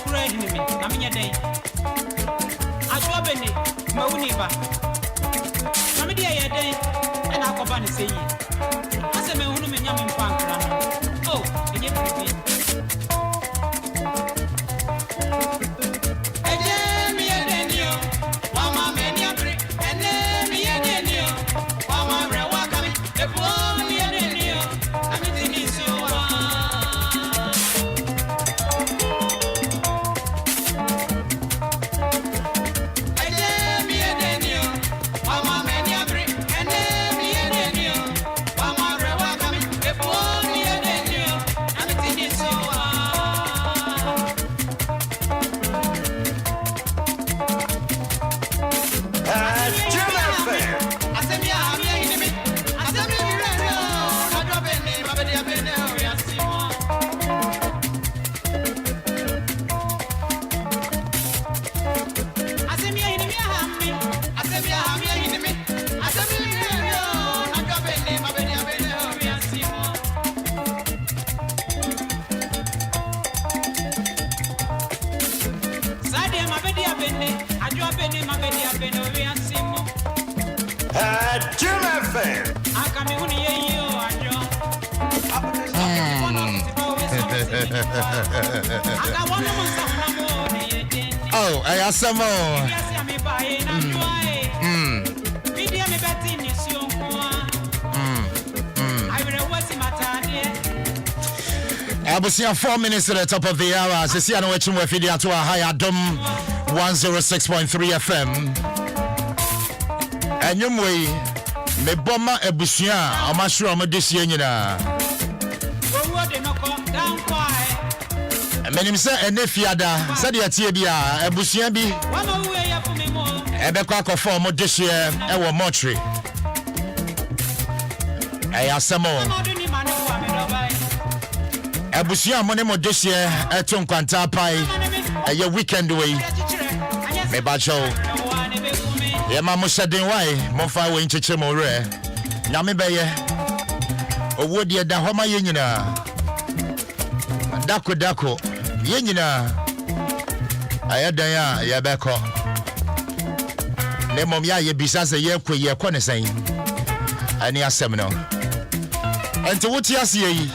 okura hini me na me nyeden ajo bene ma uniba na me dia yeden na akoba ne seyi ase me hunu me nya me mpa nkra no oh enye bibi Oh, I have some more. I will see 4 minutes at the top of the hour. As you see, I know which one we're feeding to a high Adom 106.3 FM. And you way, me bomba ebusia, I'm sure I'm a this year. My name is Enefiada, said the Tibia, Ebusiabi, Ebeka for more this year, Ewa Motri. I have some more. Ebusia Monemo this year, Eton Quanta Pie, a year weekend way. Me bacho. Yama Musadin Way, Mofa Wing Chichimo Rare. Yami Baye, O Woody da Homa Yina. Dako. Yenina ayadaya ya beko ne mom ya ye bisasa ye kwe ye kone san ani asem no enti wuti ase yi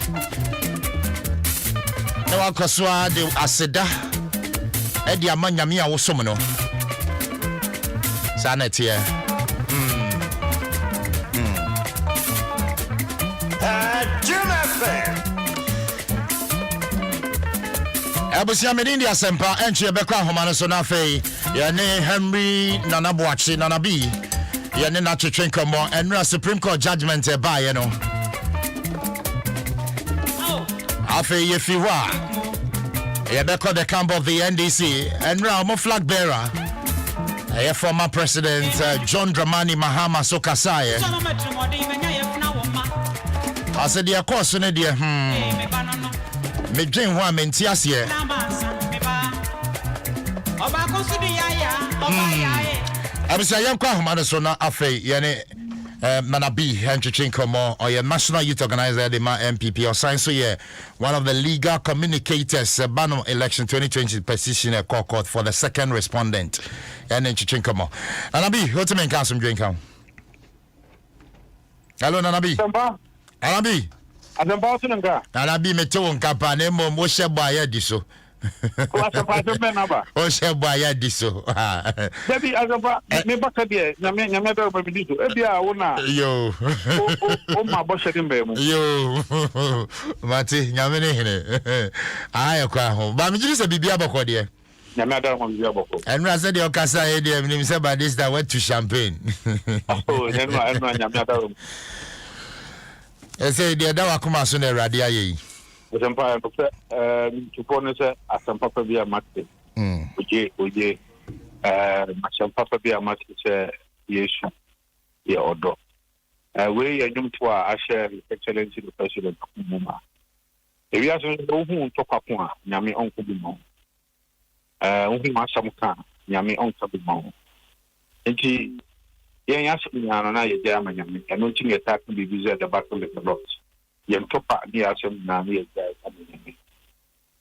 na wakoso ade aseda e di amanyame a wosom no sanete Abusia Medindi Asempa entry Beka Homano so na fei yene Henry Nanabuachi Nanabi yene na twetwenka mo enra Supreme Court judgment e ba ye no afei ye fiwa ye beko the camp of the NDC enra mo flag bearer ye former president John Dramani Mahama Sokasaye ase dia course ne dia me dream ho amenti ase oba konsudu yaya abisa yankwa homado so na afei yene Manabi Henry Komo or your National Youth Organizer the MPP or sign so yeah one of the legal communicators Bano election 2020 petition a court for the second respondent and Henry Komo. Anabi what to make some drink out. Hello Nanabi. Anabi. Anabi meto nkapa na mo mo hye boa ya di so. O hye boa ya di so. Baby azaba me baka de nyame be obedi so. E bia wo na. Yo. O ma bo hye dem be mu. Yo. Mati nyame ne hene. Aye kwa ho. Ba me jiri se bibia boko de. Nyame adar ho bibia boko. Enra se de okasa e de me say by this that went to champagne. Oh, enra nyame adar. I say the other wakuma so na radia yi. Osempa to pone se asempa pa bia mate. Oje asempa pa bia mate se Yesu ye odo. We ye nyum to a share excellency the president Muma. E wi aso hu to kwako a nyame onko bi mo. Hu ma samka nyame onko bi mo. Enti yen yaso nyano na ye jama nyame eno tinge ta ku bi bize the battle with the Lord yen topa ni yaso na ye jama nyame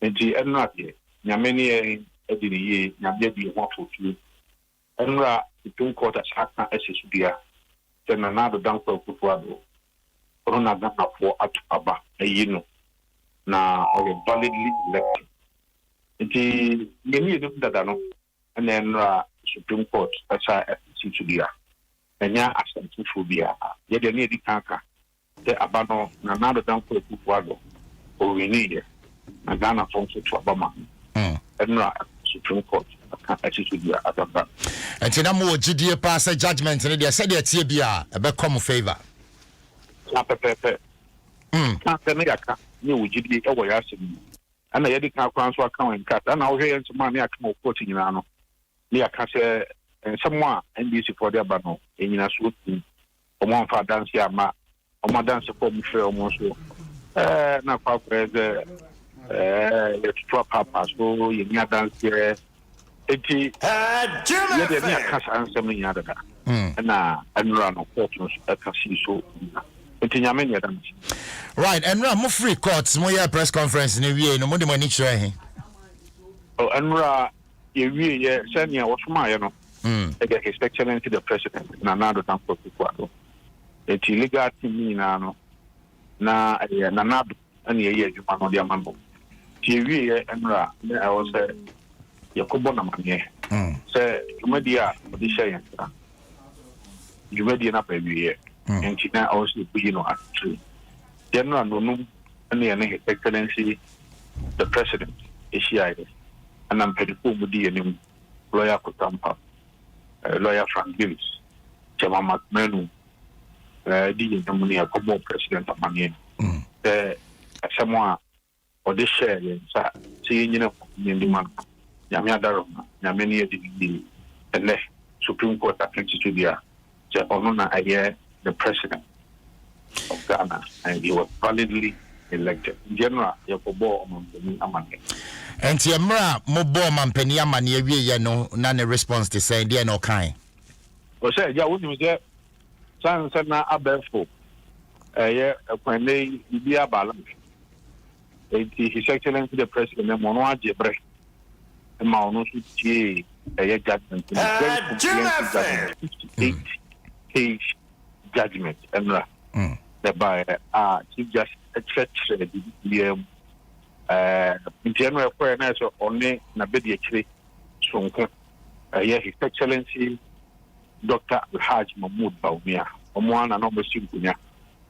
enti eno ade nyameni edini nyamye di ho fotu enra Supreme Court asaka esisudia tena nado danko kufuado corona gana for ataba eyino na o validly elected iti yemi edu dada no and then Supreme Court asa esisudia enya asantufobia ye de ne di kanka te abano na nado danko kufuado o wini na gana for to abama enra Supreme Court esisudia ataba and na mo gidie pass judgment ne de said tie bia e be come favor pepe ka me yaka ni wujidi e wo yasem ana yedi ka kwan so aka wan kat ana wo hwe nsema ne aka mo court nyina no ne yaka se nsemo a NDC for the abano enyina so tin omo fa dance ama omo dance for mu hwe omo so na kwa preze le tuwa papa so yenya dance eti yedi ne aka ansem nyina daga na anura no court no aka si so right, and mo free courts mo ya press conference ni wie no mo de mani kire he oh anura ye wie ye senia wo suma ye no His Excellency the President na nado tanko kwado eti legal team na no na na nado ani ye adwuma no de amambo ti wie ye anura na I was yakobo na manye se tumedia odi share ya jumedi na pa wie and China also actually general no His Excellency the President ACI and I'm pretty cool with the lawyer Kutampa lawyer Frank Gillis Chama McMenu the Nominee Kobo President of Manie someone or this share seeing in the man Yamia Daroma Yamini the Supreme Court attention to the Onona Aye the President of Ghana, and he was validly elected. In general, Yakobo Amani. And Tiamra Mobo Mampeni Amani, we no none response to say, dear no kind. Well, say, yeah, what was there? San Sana Abelfo, when they be a balance. His Excellency the President, Monoa Jebre, and Maunosu a judgment. 58 page judgment and by Chief Justice the in general fairness only na bedi actually so His Excellency Dr. Alhaj Mahmoud Baumia omwana no mesibunya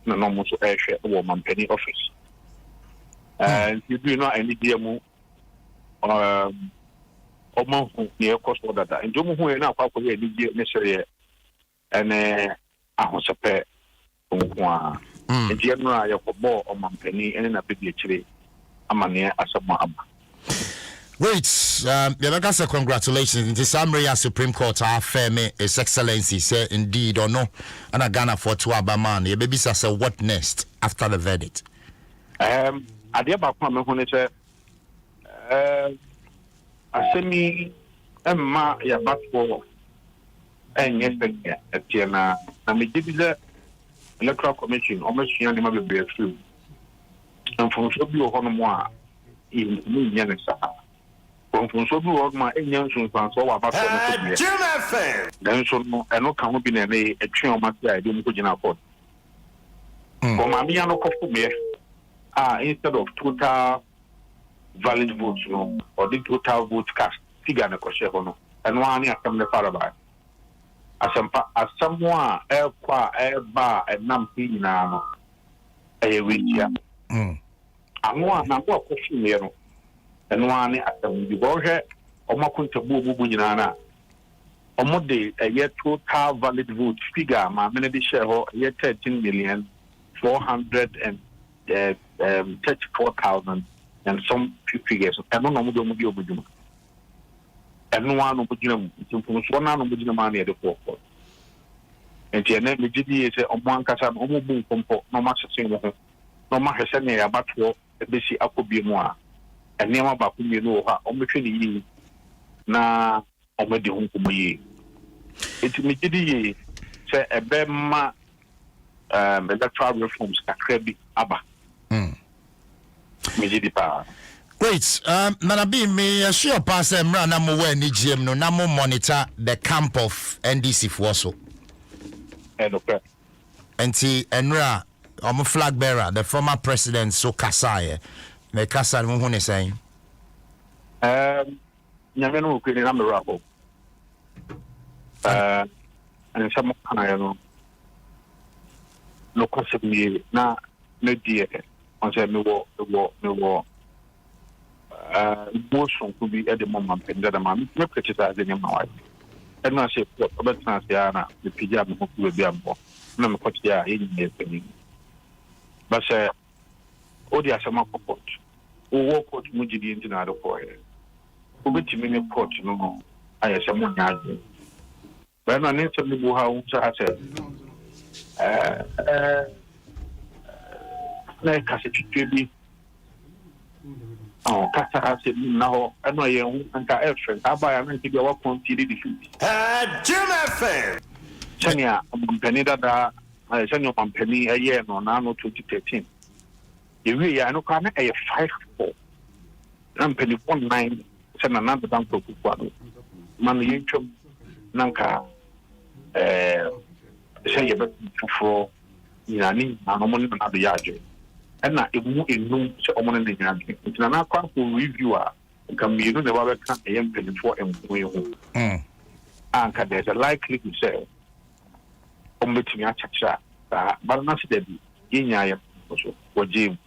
na no so ehwe wo mampani office you do not any demo omo hu ne cost order that and jomo hu na akwa ko ye ni necessary and ahosepe nkwa nti enura yakobo omampani ene na bedi akire amane asama aba. Wait, say congratulations. In the summary, Supreme Court affirm His Excellency say indeed or no, and a Ghana for two Abaman. Your baby says what next after the verdict? Adia bakwa me hone say asemi emma ya batwo enye penya etiana na mejibize electoral commission omesuya ne mabebe afu amfonso bi ho no mo a ni nya ne sa amfonso bi ho ma enya nsunfanso wa batwo no so bia dan so no eno ka ho bi na ne etwe o ma tia de mo ko gina court ko ma mi ano ko fu me instead of total valid votes no or the total vote cast figure na ko share no eno ani atam ne paraba asamwa ekwa eba enam pinina no eyewejia anwa na ko kofi me no eno ani atam bi bo hwe omakontabu obubu nyina na omode eye total valid vote figure ma me de share ho ye 13,434,000 and some figures eno no mo do mo bi obuduma eno anu bugina mu ntumfuso na anu bugina ma na de fofo enti ene megidi ese omo ankasa no omo bu nkompo no ma sese mo ho no ma hwese ne ya bato ebesi akobi mu a ene ma ba kumie no ha omo hwe ne yi na omo de hunkumo yi enti megidi yi se ebe ma electoral reforms kakra bi aba megidi pa. Great. Nanabi, me sure pass Mra na mo we ni GM no na mo monitor the camp of NDC for so. Okay. Enti Enra, flag bearer, the former president so Kasaye. Me Kasa mo hu ne saying. Nyame no ko ni na me rabo. And some kind of no concept me na die on say me wo motion could be at the moment and that man me criticize any my wife and na say but na say na the pija me ko be ambo na me ko tia yin ne pani but say o dia sama court o wo court mu gidi nti na do ko he o betimi ne court no aye se mo nyaade but na ne se me bo ha o sa say na ka se twetwe kasa ase na ho eno ye hu anka efren abaya na nti wa consider defeat Jim FM senia mpani dada senia mpani aye no na no 2013 yewi ya no ka na aye 5-4 na mpani 19 sena na da banko kwa man yentwom nanka say ye bet for yani na no mo na do yaje na emu enum se omone ne nyina ntina na kwa for reviewer can be no the wa can am 24 emwe anka there's a likely to say ombetimi achacha but na se debi yenya ya so wajim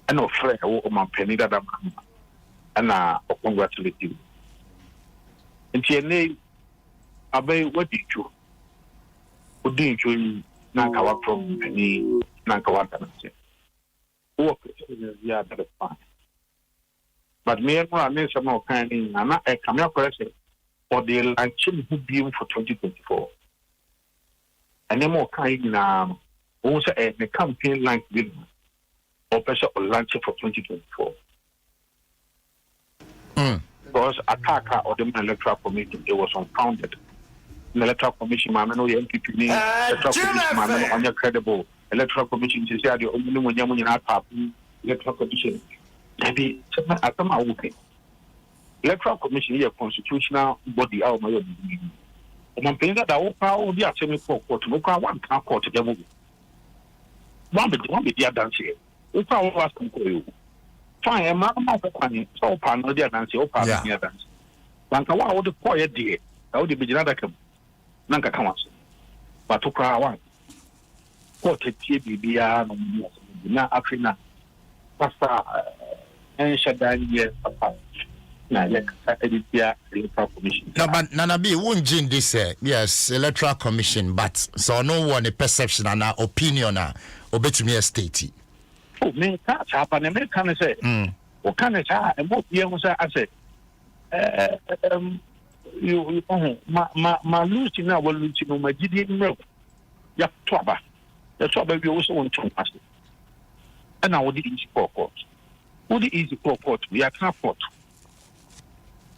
ana ofre wo omampani dada ma ana congratulate you entiene abai wadichu odinchu na kawa from any na kawa tanase work ya that is fine but me no ame some kind in na e come across for the launching who be for 2024 and then more kind na also a campaign like this or pressure or launch for 2024 because attacker or the electoral committee it was unfounded. The electoral commission, man, no MPP ni electoral commission, man, on your credible electoral commission. She said, "You only when you're not happy." Electoral commission, maybe something at some outfit. Electoral commission is a constitutional body. Out my own. I'm paying that our power be a semi-court. No one can court together. One be the dance here. We power was to go. Fine, I'm not going to so pan no dance. Oh, pan no dance. Banka wa all the poor dear. I would be another come. Nanka come but to cry one. What a TBBR na Afrina. Pastor and Shadan years apart. Now, electoral commission. No, but Nanabi won't join this. Yes, electoral commission, but so no one a perception and an opinion or bet me a state. Oh, me can't happen. And me can say, what can I say? And what you say? I said, you ma losing now will lose no my GD milk. Ya twaba. The twaba we also want to pass it. And now what the easy court. What the easy court we are can't court.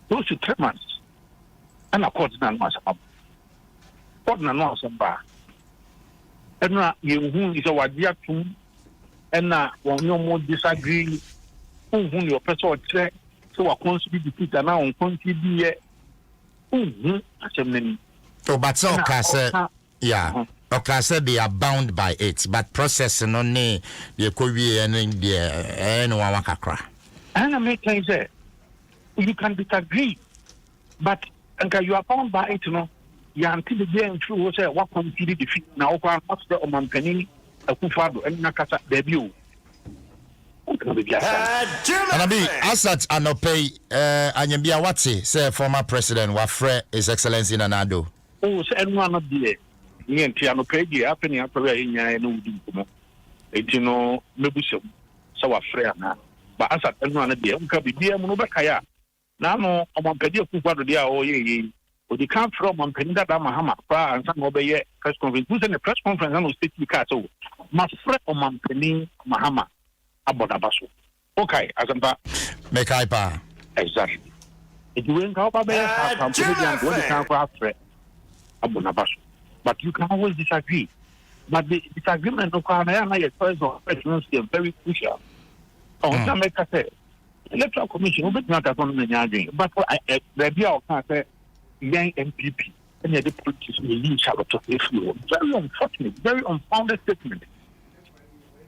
Those 3 months. And a court na no asaba. Court na no asaba. And na you who is a wadia tum and na one no more disagree who your person check so a consider defeat and now on consider so but so yeah okay said they are bound by it but processing on the kowie and the no one kakra and I make say you can disagree but you are bound by it no you until the day true say what consider defeat now what's the omampani akufado and nakasa debut Anabi asat anope anyambia wati say former president wafre his excellency Nanado oh say no na die ni enti anope die apeni apere anya na wudi nkomo enti no mebusem say wafre ana ba asat no na die nka bibia mu no bekaya na no omampadi akufado dia o ye odi kan from omampadi dada mahama pa ansa no be ye press conference who's in the press conference no state car so ma fre omampadi mahama abodabaso okay azamba make hyper exactly if you ain't about abodabaso but you can always disagree but the disagreement no can na your choice of preference is very crucial On some make say electoral commission will be not as on the but the idea of young MPP and the politicians will leave Charlotte to very unfortunate, very unfounded statement.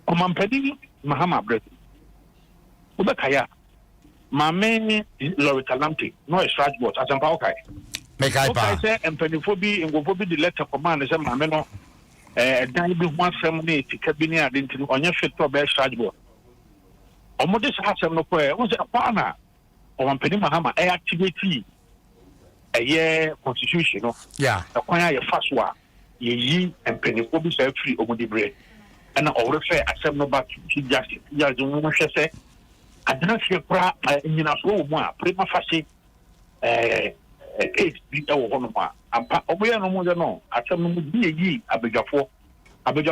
Omampedi Mahama Brett. Ubekaya. Mame Loretta Lamte, no a Strasbourg, as I'm okay. Make I say, and Peniphobi and Gobi the letter command as a mameno, Danny one ceremony to cabinet into on your ship to bear Strasbourg. Omodis has no prayer, was a partner of Ampedi Mahama activity a year constitution, yeah, acquire a fast one, ye and Peniphobi free over the bread. And I will say, I said no back to justice. Yes, the woman say, I don't see a in a slow one, prima facie, case be over one. And Obey no more than no. I said, no, ye, I beg your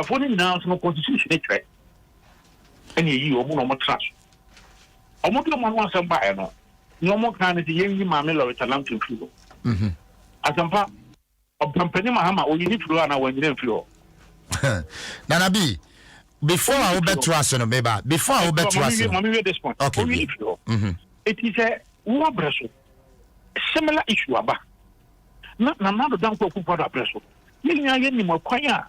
phone now, no constitution, and ye, or more trash. I want to one once a buyer, no more kind of the young mamma or a lamp to feel. As I'm part of Company Mahama, or you need to run away when you feel. Nana B. Before I will bet to us, no, maybe. Before I will bet to us. This point. Okay. It is a war bresso. Similar issue about. Not another down for the bresso. You are any more quiet.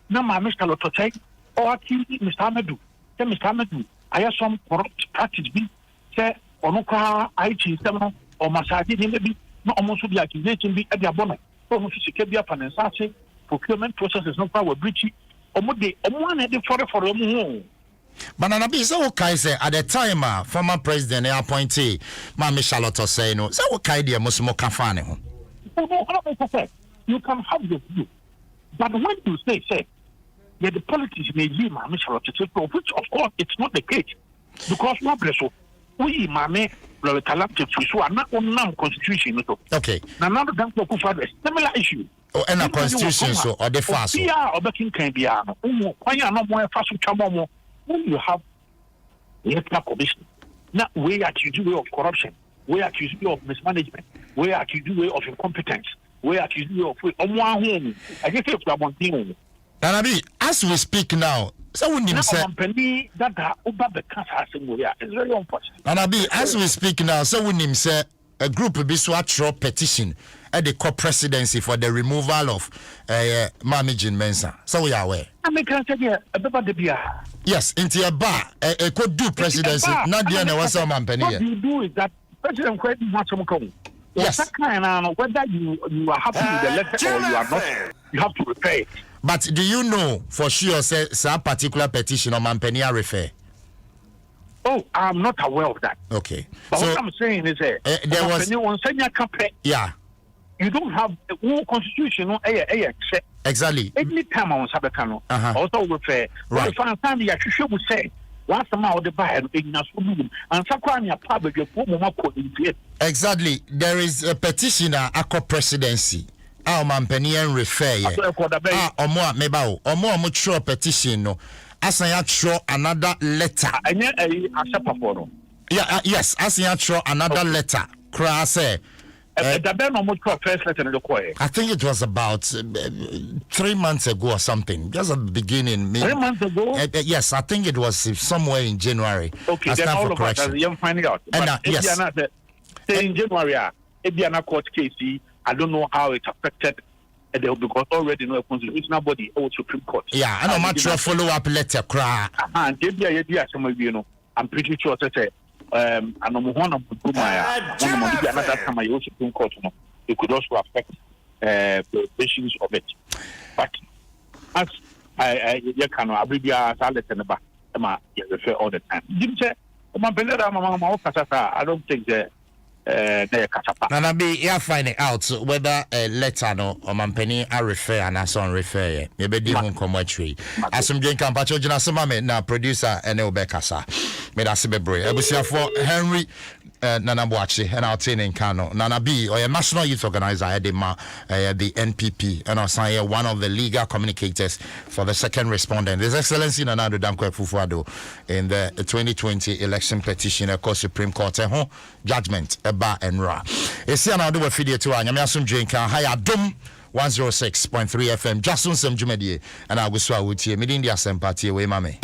No, my Mr. Lototai or Mr. Amadou. Tell Mr. Amadou, I have some corrupt practice be. Say, or no car, IT, or Masadi, maybe not almost be accusation be at their bonnet. Almost to be up and say procurement process is not power breach. Banana B, so okay, say at the time, former president appointee, Mammy Charlotte say no, so okay, dear Muslim Kafane. You can have your view, but when you say, yeah, the politics may be Mammy Charlotte, which of course it's not the case, because no bless we, Mammy, Loretta Lamte, so are not on constitution. Okay. Now, than for similar issue. Oh, and a constitution, so or the fast. Yeah, or Becking can be why are not more fast trouble when you have electoral commission. Now, we accuse you of corruption, we accuse you of mismanagement, we accuse you of incompetence, we accuse you of one home. I guess if you want to. Nanabi, as we speak now, so when you say that over the cancer, it's very unfortunate. Nanabi, as we speak now, so when you say a group be swatch petition at the co-presidency for the removal of managing Mensa. So we are aware. Yes, into a bar, a could do presidency, not the other was some company. What you do is that President Credit wants to come. Yes. Whether you are happy with the letter or you are not, you have to repair it. But do you know for sure say some particular petition or Mampenia refer? Oh, I'm not aware of that. Okay. But so, what I'm saying is there was yeah. You don't have a whole constitution, exactly. Any time on Sabacano, also refer. Right. If I find the should say, once a mile the buyer in Nasum, and Sakwania public, your former code. Exactly. There is a petitioner, a presidency. Our Mampenian refer. Or more, maybe, or more mature petition. No. As I throw another letter. Yeah, yes, as I throw another letter. Cross first letter in the choir. I think it was about 3 months ago or something. Just at the beginning. 3 months ago? Yes, I think it was somewhere in January. Okay, then all of us are finding out. And, yes. In January, if you are not court case, I don't know how it affected. Because already no constitutional body or Supreme Court. Yeah, I know much follow-up letter cry. And I'm pretty sure that and I'm one of the another time I also Supreme Court, it could also affect the patients of it. But as I can abbreviate refer all the time. I don't think that Nana be you finding out whether a letter no or Mampeni I refer and as on refer maybe di hun komo tree asum dwen kan pacho jina sema me na producer ene obekasa me da se bebre ebusiafo Henry Nana Boachi and our training Kano Nana B or a national youth organizer Edema the NPP and also one of the legal communicators for the second respondent His Excellency Nana Dankwa Fufuado in the 2020 election petition across Supreme Court judgment Eba and Ra. It's here now do a video to Nyame asum dwenka hi Adom 106.3 FM Dwaso Nsem Jumedie and I will swa wutie me din dia sympathy we mame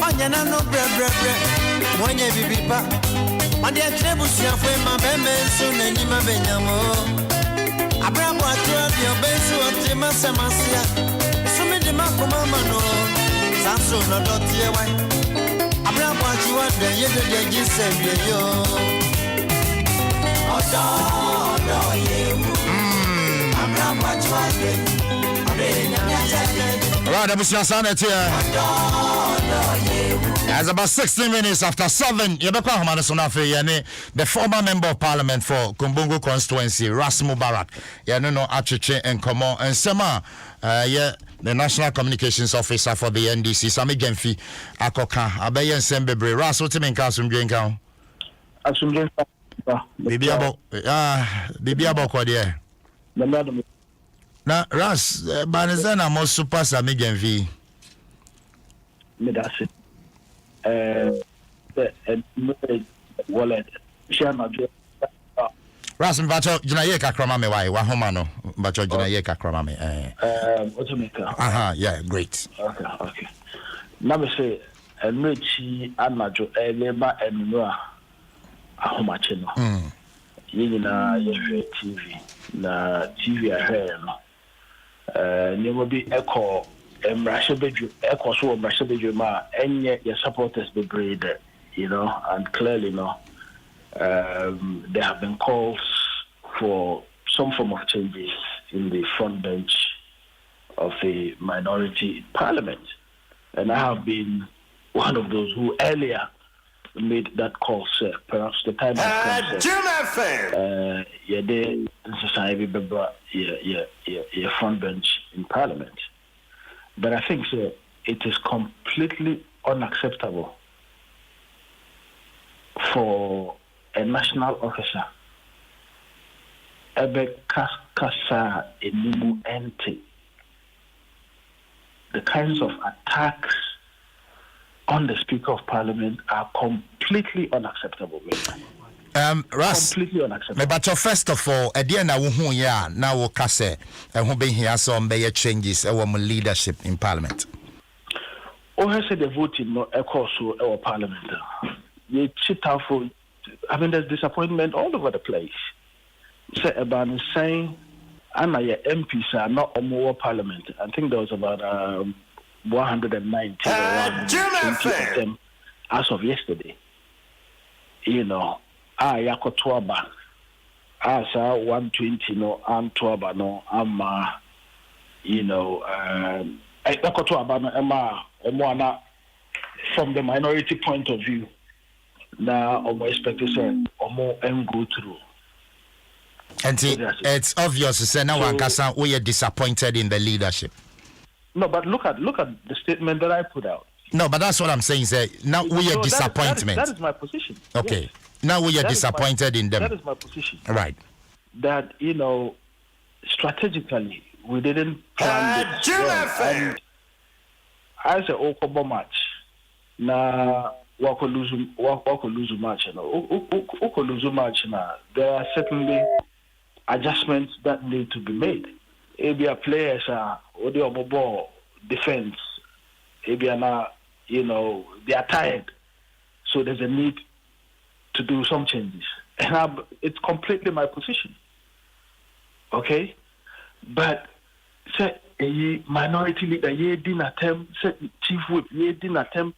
Onyana no bre mwenye bibipa mande atrebusi afwe mabembe so nani mabenyamo abrabo atwa bi obensu otima samasia sumi de makoma mano sanso no dotie wan abrabo atwa de yede gisemye yo odo yewu abrabo atwa de Right, as about 16 minutes after 7, the former member of parliament for Kumbungu constituency, Ras Mubarak, Achiche and Komo and Sema, the national communications officer for the NDC, Sami Gemfi, Akoka, Abayan Sembebre, Ras, what you mean, Kasum Drinkow? Bibiabo, Quadia. Na Ras Banazana mo super Sami Genvi. Medasi. Wallet. Shama. Ras Mbacho Junaye Kakrama me why Wahomano Mbacho Junaye Kakrama me. Otomeka. Aha, yeah, great. Okay. Now me say Enrichi Amajo Eleba Enua Ahomachino. Yina TV na TV ahead no. There be echo echo so ma enye your supporters be brave, and clearly there have been calls for some form of changes in the front bench of the minority parliament, and I have been one of those who earlier made that call, sir. Perhaps the time has come, society your front bench in parliament. But I think, sir, it is completely unacceptable for a national officer ebe kasa enimu ente. The kinds of attacks on the Speaker of Parliament are completely unacceptable. Ras, completely unacceptable. But first of all, na wuhu ya na wo kase who be here some be changes our leadership in Parliament. Oh, I said the voting no echo so our Parliament. You chit out for. I mean, there's disappointment all over the place. Say about saying, "Anna, your MPs are not on more Parliament." I think there was about 190 or 120 of them as of yesterday. Yakotwaba. Asa 120 no Antwaba no Ama. Yakotwaba no Emma from the minority point of view. Now, I'm expecting to go through. And it's obvious to say now, we are disappointed in the leadership. No, but look at the statement that I put out. No, but that's what I'm saying. Say now we are disappointment. That is my position. Okay, yes. Now we are disappointed in them. That is my position. Right. That strategically we didn't plan this well. And I say Okobo match. Now. Wako lose match. There are certainly adjustments that need to be made. Maybe players are ball defense. Maybe they are tired, so there's a need to do some changes. And it's completely my position. Okay, but say a minority leader, ye didn't attempt. Say chief whip, ye didn't attempt.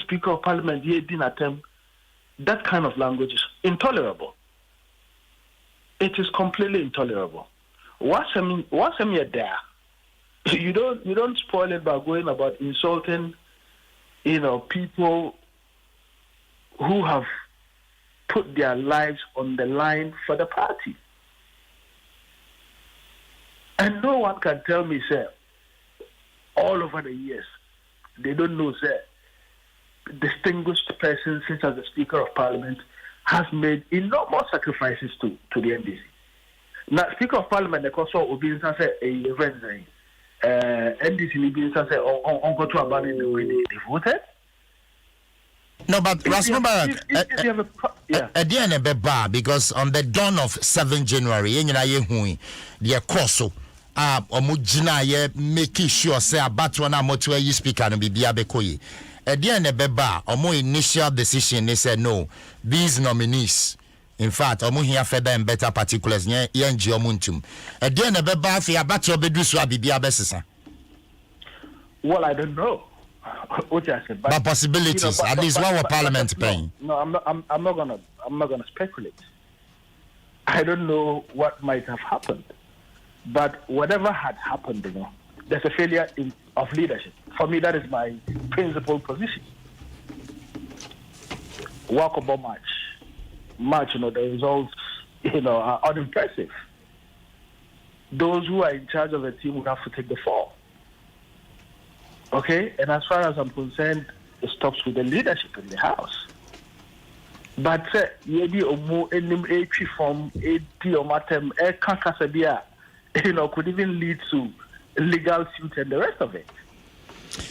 Speaker of Parliament, ye didn't attempt. That kind of language is intolerable. It is completely intolerable. What's you're there? You don't spoil it by going about insulting, people who have put their lives on the line for the party. And no one can tell me, sir, all over the years, they don't know, sir, distinguished person such as the Speaker of Parliament has made enormous sacrifices to the NDC. Now, Speaker of Parliament, the Koso Obinsa said, NDC Obinsa said, on go to abandon the way they voted. No, but Rasmussen, at the end of the bar, because on the dawn of 7 January, the Koso, Omujina, making sure, say, about one motor you speak and be Biabekoye. At the end of the bar, initial decision, they said, no, these nominees. In fact, I'm here further and better particulars. At the end of the bar, well, I don't know. But possibilities, at least what were Parliament paying? No, I'm not gonna speculate. I don't know what might have happened, but whatever had happened, there's a failure of leadership. For me, that is my principal position. Walkable match, the results, are unimpressive. Those who are in charge of the team would have to take the fall. Okay? And as far as I'm concerned, it stops with the leadership in the House. But, maybe could even lead to legal suit and the rest of it.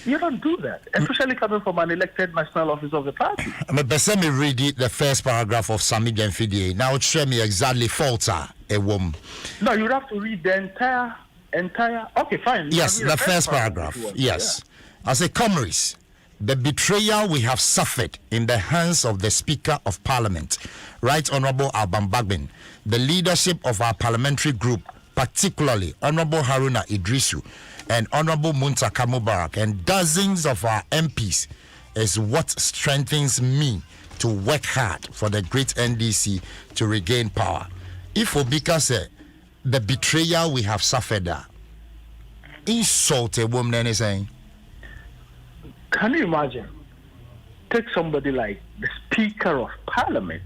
You don't do that, especially coming from an elected national office of the party. Me read the first paragraph of Sami Genfidie. Now show me exactly falter a woman. No, you have to read the entire. Okay, fine. Yes, the first paragraph. Yes. Yeah. I say, comrades, the betrayal we have suffered in the hands of the Speaker of Parliament, Right Honourable Alban Bagbin, the leadership of our parliamentary group, particularly Honourable Haruna Idrisu and Honourable Muntaka Mubarak and dozens of our MPs, is what strengthens me to work hard for the great NDC to regain power. If Obika said the betrayal we have suffered, insult a woman, anything. Can you imagine? Take somebody like the Speaker of Parliament,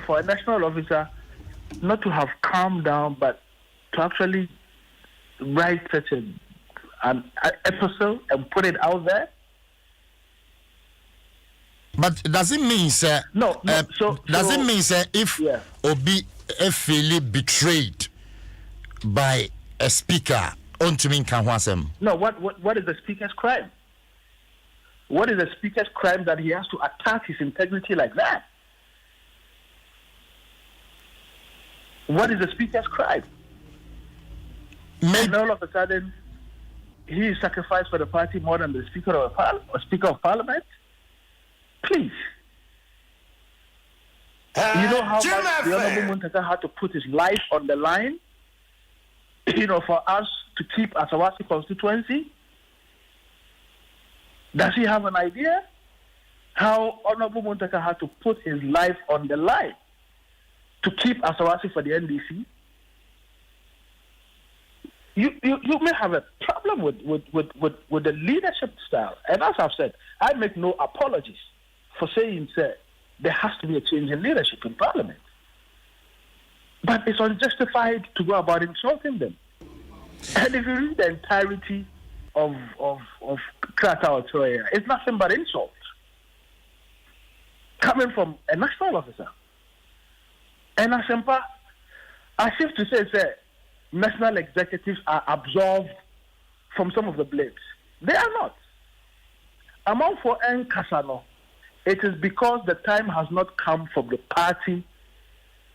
for a national officer not to have calmed down, but to actually write such an episode and put it out there. But does it mean, sir? No. Does it mean, sir, if Obi feel betrayed by a speaker, onto me can No. What is the speaker's crime? What is the speaker's crime that he has to attack his integrity like that? What is the speaker's crime? And all of a sudden, he is sacrificed for the party more than the Speaker of Parliament? Please. You know how much the Honourable Muntaka had to put his life on the line, for us to keep Asawasi constituency? Does he have an idea how Honourable Muntaka had to put his life on the line to keep Asawasi for the NDC? You may have a problem with the leadership style. And as I've said, I make no apologies for saying, sir, there has to be a change in leadership in Parliament. But it's unjustified to go about insulting them. And if you read the entirety of Krata Otoya, it's nothing but insults coming from a national officer. And Asempa, I have to say, sir, national executives are absolved from some of the blames. They are not. Among for N. Kasano, it is because the time has not come for the party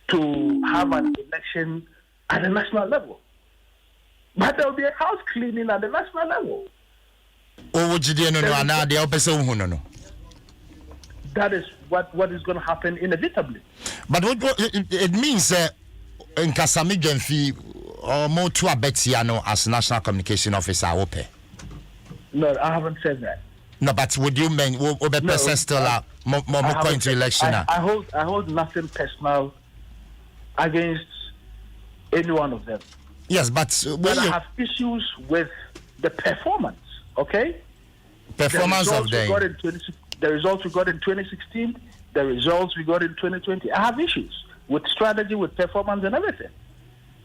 to have an election at the national level. But there will be a house cleaning at the national level. That is what is going to happen inevitably. But what it means in Kasami Genfi or more to a Betiano as national communication officer. No, I haven't said that. No, but would you mean still more into election? I hold nothing personal against any one of them. Yes, but I have issues with the performance. Okay, performance of the results we got in 2016, the results we got in 2020. I have issues with strategy, with performance, and everything.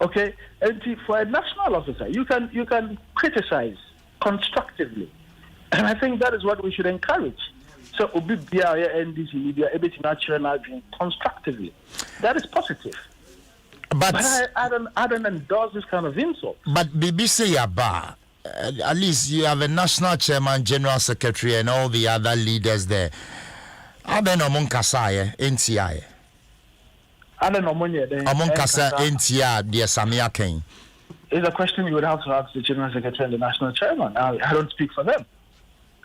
Okay, and for a national officer, you can criticize constructively, and I think that is what we should encourage. So, NDC media constructively. That is positive. But I don't endorse this kind of insult. But BBC Yaba, at least you have a national chairman, general secretary, and all the other leaders there. I don't know Monkasa NTI. I don't know Monkasa NTI, dear Samia King. It's a question you would have to ask the general secretary and the national chairman. I don't speak for them.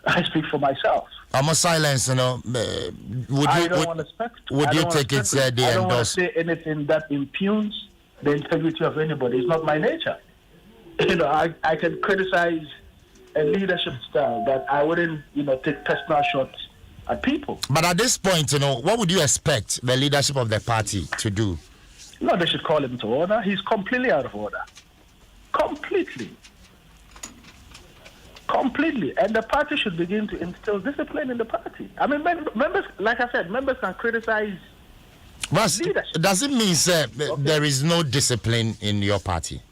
I speak for myself. I'm a silence, you know. Would you take it there? I don't want to say anything that impugns the integrity of anybody. It's not my nature. You know, I can criticize a leadership style, but I wouldn't, take personal shots at people. But at this point, what would you expect the leadership of the party to do? No, they should call him to order. He's completely out of order. Completely. And the party should begin to instill discipline in the party. I mean, members, like I said, members can criticize leadership. Does it mean, sir, there is no discipline in your party?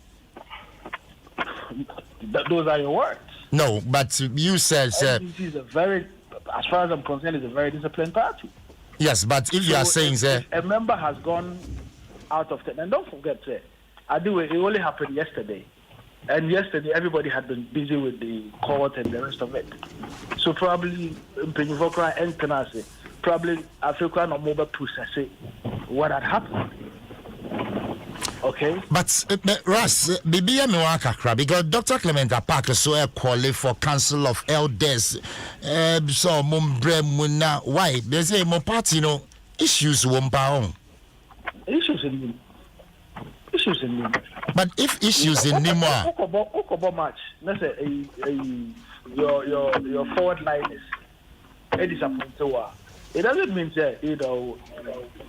Those are your words. No, but you said, sir. NDC is as far as I'm concerned, is a very disciplined party. Yes, but if you are saying, sir. A member has gone out of 10, and don't forget, sir, it only happened yesterday. And yesterday, everybody had been busy with the court and the rest of it. So probably, probably Africa no mobile process what had happened. Okay. But Ras, because Dr. Clement Parker so calling for Council of Elders. So Mumbremuna, why? They say more party issues won't pound. Issues in But if issues in Nima, Okobo match, let's say your forward line is disappointed. It doesn't mean that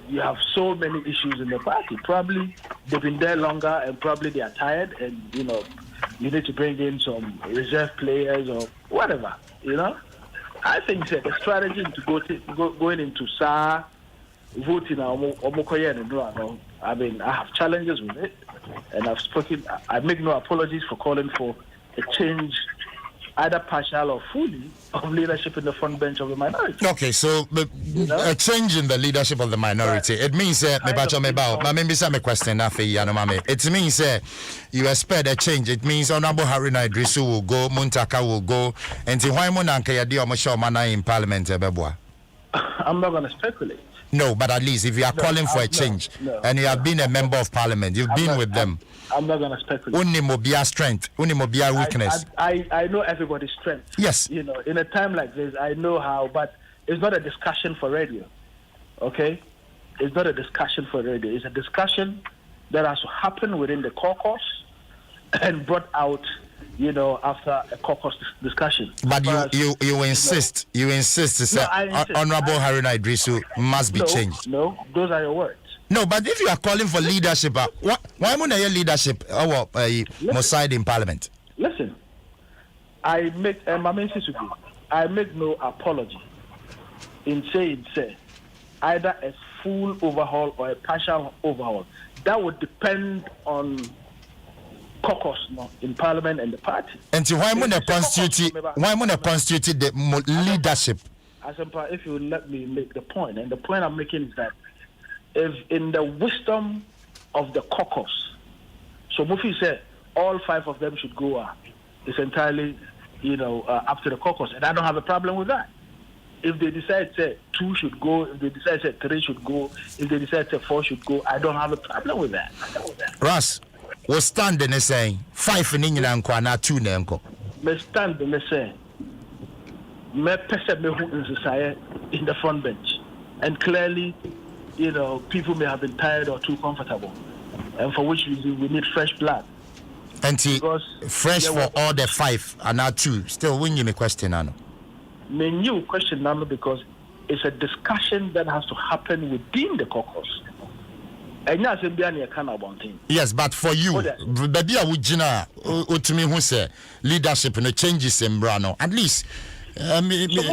you have so many issues in the party. Probably they've been there longer, and probably they are tired, and you need to bring in some reserve players or whatever. I think that the strategy to going into SAR voting I mean, I have challenges with it, and I've spoken. I make no apologies for calling for a change, either partial or fully, of leadership in the front bench of the minority. Okay, so a change in the leadership of the minority. It means it means you expect a change. It means Honorable Haruna Idrisu will go, Muntaka will go, and in Parliament. I'm not going to speculate. No, but at least if you are calling for a change and you have been a member of parliament, you've been with them. I'm not going to speculate. Unimobia strength, unimobia weakness. I know everybody's strength. Yes. In a time like this, I know how, but it's not a discussion for radio. Okay? It's not a discussion for radio. It's a discussion that has to happen within the caucus and brought out after a caucus discussion. But you insist, Honorable Haruna Idrisu must be changed. No, those are your words. No, but if you are calling for leadership, why won't your leadership side in Parliament? Listen, I make no apology in saying, either a full overhaul or a partial overhaul. That would depend on caucus in Parliament and the party. And so why would constitute the leadership? If you let me make the point, and the point I'm making is that if in the wisdom of the caucus, so Mufi said all 5 of them should go, it's entirely up to the caucus, and I don't have a problem with that. If they decide 2 should go, if they decide 3 should go, if they decide 4 should go, I don't have a problem with that. Ross, we stand in saying 5 in England and 2 nenko. Me stand in saying me person me who is in the front bench, and clearly, people may have been tired or too comfortable, and for which reason we need fresh blood. And fresh for all the 5 and now 2. Still, when you me question, Nano. Me new question, Nano, because it's a discussion that has to happen within the caucus. Yes, but for you, baby, I would ultimately who say leadership no changes in Brano. At least, it's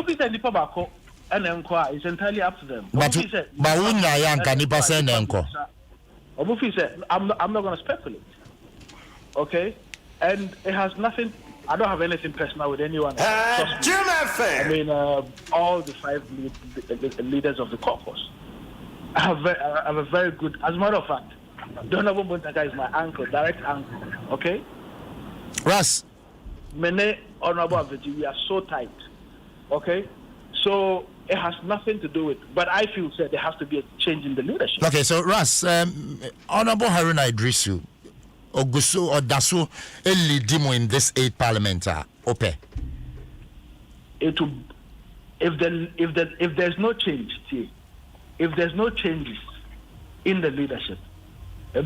entirely up to them. But when I am Canipa send enko. I'm not going to speculate. Okay, and it has nothing. I don't have anything personal with anyone. I mean, all the 5 leaders of the caucus. I have a very good. As a matter of fact, Honorable Bontaka is my uncle, direct uncle. Okay. Russ. Mene Honorable Aveti, we are so tight. Okay, so it has nothing to do with. But I feel that there has to be a change in the leadership. Okay, so Russ, Honorable Haruna Idrisu, Ogusu or Dasu, Elidimo in this 8th parliament, Ope. It will, if there's no change, see, if there's no changes in the leadership. No,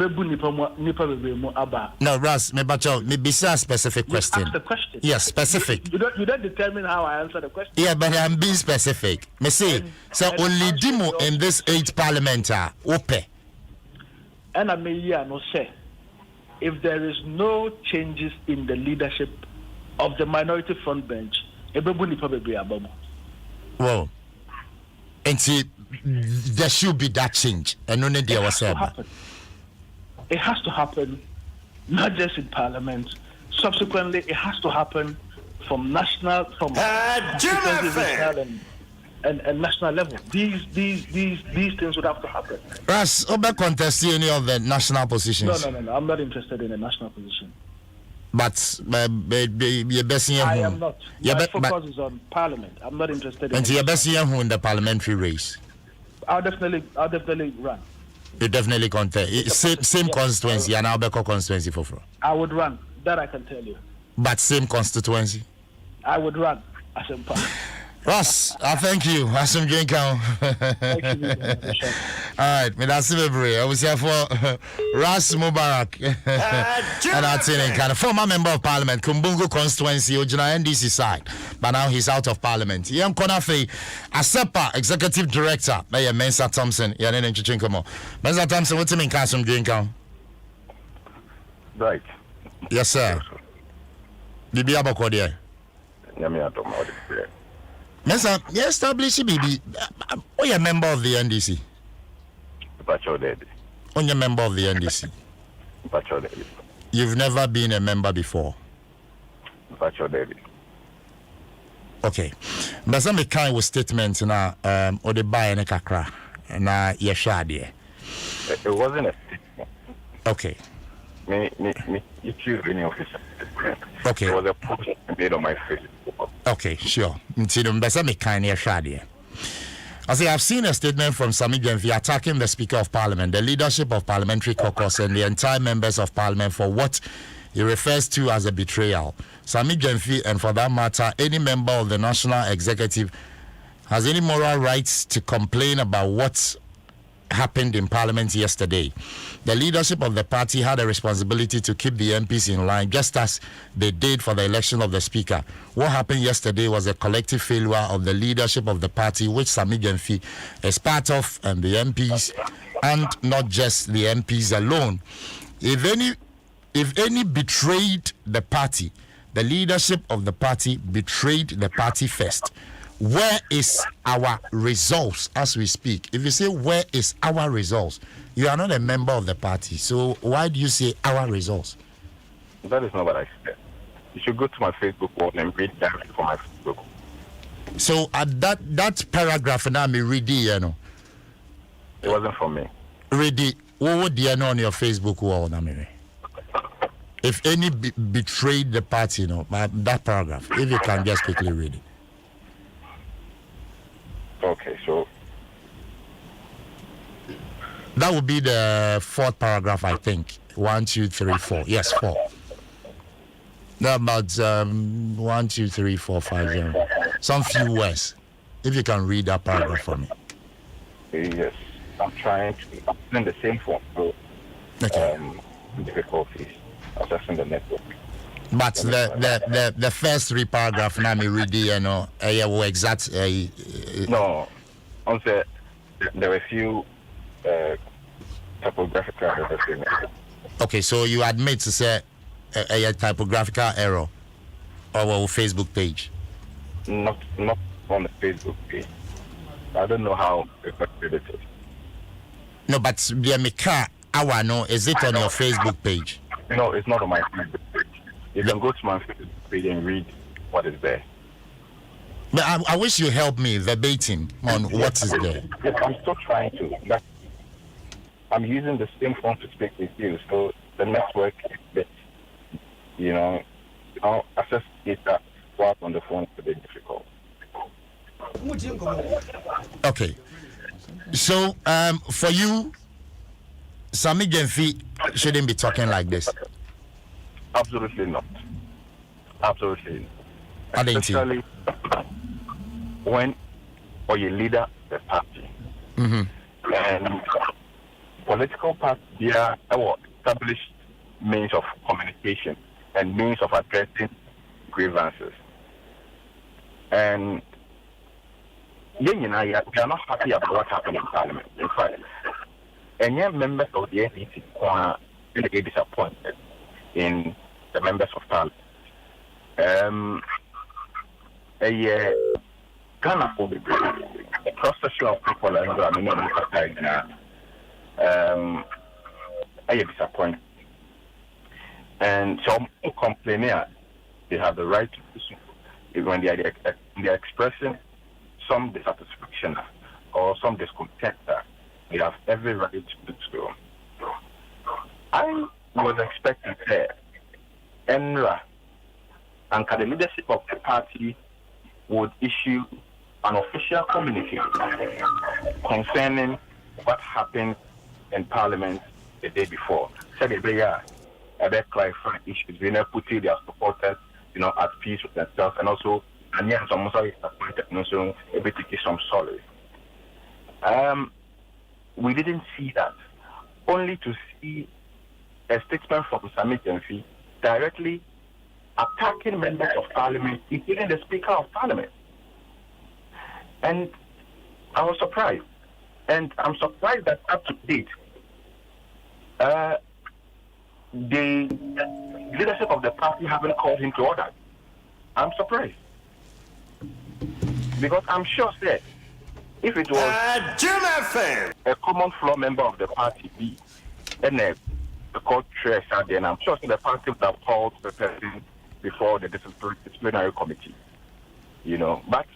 Ras, maybe a specific question. Ask the question. Yes, specific. You don't determine how I answer the question. Yeah, but I'm being specific. Me say, so only Dimo in this 8th parliament are open. And I may no say, if there is no changes in the leadership of the minority front bench, well, and see, there should be that change. And only there was it has to happen, not just in Parliament. Subsequently, it has to happen from national, and national level. These things would have to happen. Ras, Obe contest any of the national positions? No. I'm not interested in a national position. But I am not. My focus is on Parliament. I'm not interested in. And you're best in the parliamentary race. I'll definitely run. You definitely contest. Same constituency and Albeko constituency for. I would run. That I can tell you. But same constituency. I would run as a party. Ross, I thank you. Asum Jenka. All right, me that's I was here for Ross Mubarak. And I think kind of former member of parliament, Kumbungu constituency, Ojina NDC side, but now he's out of parliament. Yam Konafe, ASEPA executive director, by Mensa Thompson. Yanen Chichinkamo. Mensa Thompson, what's in Kasum Jenka? Right. Yes, sir. Bibi Abakodia. Yami Adom 106.3. Mensa, you establish BB. Are you a member of the NDC? Are you a member of the NDC? You've never been a member before? Okay. But some kind of statement now, or the buy and a kakra, and yeshadi. It wasn't a statement. Okay. You choose any official. Okay. It was a post made on my Facebook. Okay, sure. I say I've seen a statement from Sami Genfi attacking the Speaker of Parliament, the leadership of Parliamentary Caucus, and the entire members of Parliament for what he refers to as a betrayal. Sami Genfi, and for that matter, any member of the National Executive, has any moral rights to complain about what happened in Parliament yesterday. The leadership of the party had a responsibility to keep the MPs in line, just as they did for the election of the Speaker. What happened yesterday was a collective failure of the leadership of the party, which Sami Genfi is part of, and the MPs, and not just the MPs alone. If any betrayed the party, the leadership of the party betrayed the party first. Where is our results as we speak? If you say where is our results, you are not a member of the party. So why do you say our results? That is not what I said. You should go to my Facebook wall and read directly from my Facebook. So at that paragraph now me read it, you know. It wasn't from me. Read it. What would you know on your Facebook wall now me? If any betrayed the party, you know, that paragraph. If you can just quickly read it. Okay, so that would be the 4th paragraph, I think. 1, 2, 3, 4. Yes, 4. No, about 1, 2, 3, 4, 5, 0. Some few words. If you can read that paragraph for me. Yes, I'm trying to. I'm in the same form, so okay. Difficulties accessing the network. But the first 3 paragraphs now me read you know exact no, on the there were a few typographical error. Okay, so you admit to say a typographical error on our Facebook page? Not on the Facebook page. I don't know how effective it is. No, but is it on your Facebook page? No, it's not on my Facebook page. You can go to my Facebook page and read what is there. But I wish you help me verbatim on what is there. Yes, I'm still trying to. But I'm using the same phone to speak with you, so the network is bit, access data while on the phone is a bit difficult. Okay. So, for you, Sammy Genfi shouldn't be talking like this. Absolutely not. Absolutely not. Especially when you're leader of the party. Mm-hmm. And political parties, they are established means of communication and means of addressing grievances. And we are not happy about what happened in Parliament. In fact, and yet members of the NDC are really disappointed in the members of Parliament. Ghana will be a cross-section of people and I am disappointed. And some complaining they have the right to do so when they are expressing some dissatisfaction or some discontent. They have every right to do so. I was expecting that ENRA and the leadership of the party would issue an official communique concerning what happened in Parliament the day before. Said they clarify issues, putting their supporters, at peace with themselves, and also, and yet some also disappointed, so able to give some solace. We didn't see that. Only to see a statement from Sammy Genfi directly attacking members of Parliament, including the Speaker of Parliament. And I was surprised. And I'm surprised that up to date, the leadership of the party haven't called him to order. I'm surprised. Because I'm sure that if it was a common floor member of the party B and a court chair, then I'm sure the party would have called the person before the disciplinary committee. But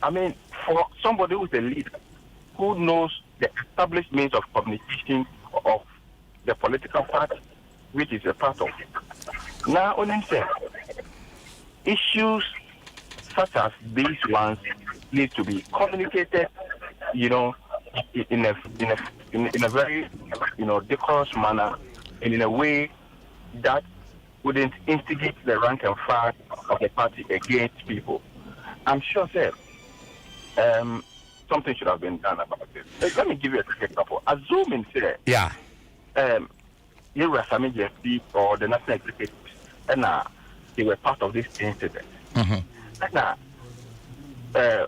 I mean, for somebody who's a leader who knows the established means of communication of the political party, which is a part of it. Now, on himself, issues such as these ones need to be communicated, in a very, decorous manner and in a way that wouldn't instigate the rank and file of the party against people. I'm sure, sir, something should have been done about this. Let me give you a quick example. Assuming, sir, you were Sammy Genfi or the national executives, and they were part of this incident. Mm-hmm. And a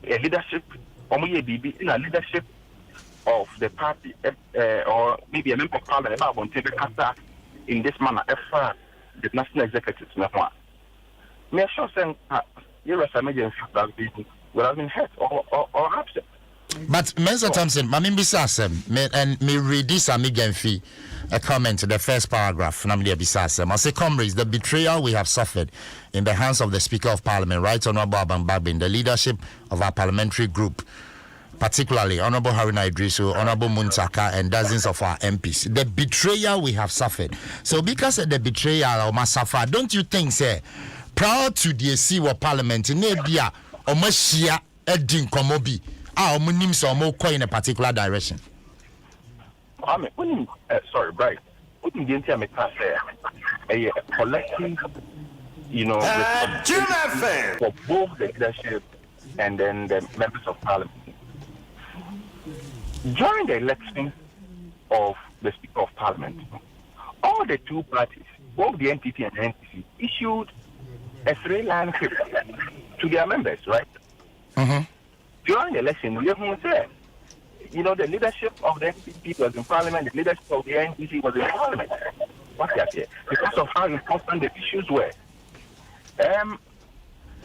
leadership, or maybe in a leadership of the party, or maybe a member of Parliament about in this manner, the national executives. Me sure saying you were Sammy Genfi would have been hurt or absent. But Mr. Thompson, me read this Sammy Genfi a comment, the first paragraph. I say, comrades, the betrayal we have suffered in the hands of the Speaker of Parliament, Right Honorable Aban Bagbin, the leadership of our parliamentary group, particularly Honorable Haruna Idrisu, Honorable Muntaka, and dozens of our MPs. The betrayal we have suffered. So because of the betrayal of Masafa, don't you think, sir, proud to the CWA Parliament, in Nebia, or Mashia, Edin Komobi, our Munims or Moko in a particular direction? Sorry, Bright. Wouldn't the entire a collective, for both the leadership and then the members of Parliament. During the election of the Speaker of Parliament, all the two parties, both the NPP and the NPC, issued a 3-line script to their members, right? Mm-hmm. During the election, we have said the leadership of the NPP was in parliament, the leadership of the NDC was in parliament. What's that here? Because of how important the issues were.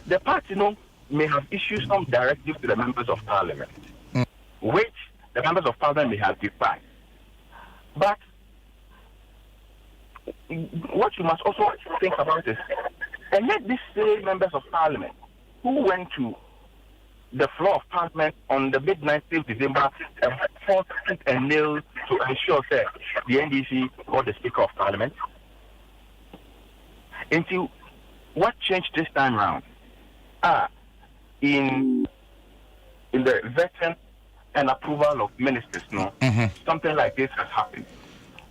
The party, may have issued some directives to the members of parliament, which the members of parliament may have defied. But what you must also think about is, and yet these same members of parliament who went to the floor of parliament on the midnight of December and fought tooth and nail to ensure that the NDC got the Speaker of Parliament. Into what changed this time round? In the vetting and approval of ministers, something like this has happened.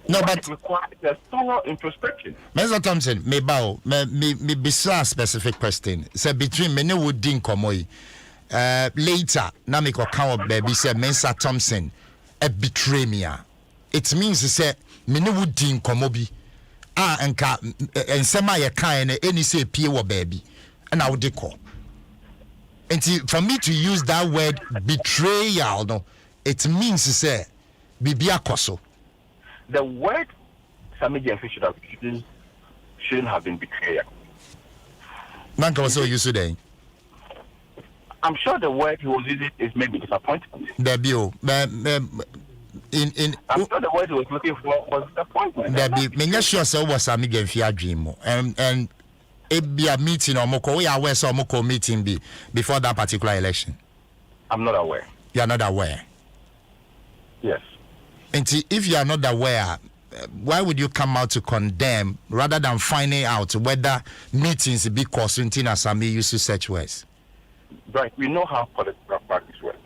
No, but but it requires a thorough introspection. Mr. Thompson, me be a specific question. Say between me would din komoy. Later, na me ko count baby say Mr. Thompson betray me. It means say me would din komobi. Enka ensema ye kan na any say pie wo baby. And I would call. And for me to use that word betrayal, no, it means to say bibia koso. The word Sammy Jenfi shouldn't have been betrayal. Man was so used to that. I'm sure the word he was using is maybe disappointment. I'm sure the word he was looking for was disappointment. Me sure so was Sammy Jenfi dream and it be a meeting or moko. We are aware so moko meeting be before that particular election. I'm not aware. You are not aware. Yes. And if you are not aware, why would you come out to condemn rather than finding out whether meetings be consulting as Sami used to such words? Right. We know how political practice works.